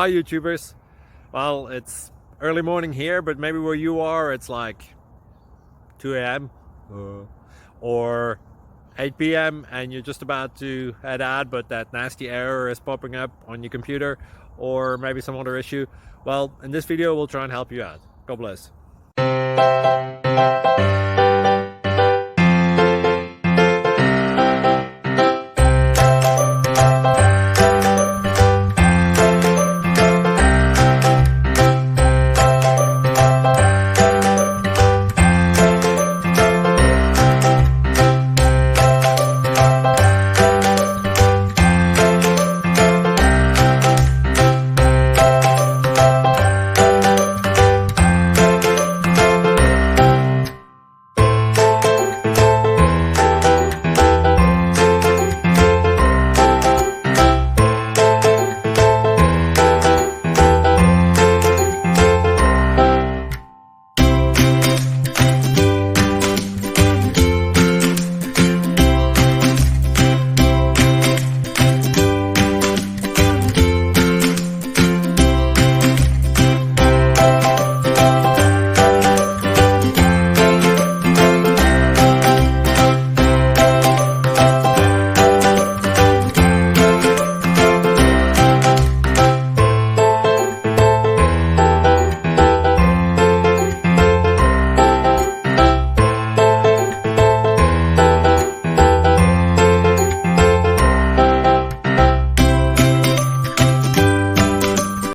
Hi YouTubers. Well, it's early morning here, but maybe where you are it's like 2 a.m. or 8 p.m. and you're just about to head out, but that nasty error is popping up on your computer, or maybe some other issue. Well, in this video we'll try and help you out. God bless.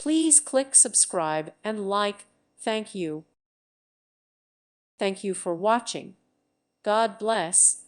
Please click subscribe and like. Thank you. Thank you for watching. God bless.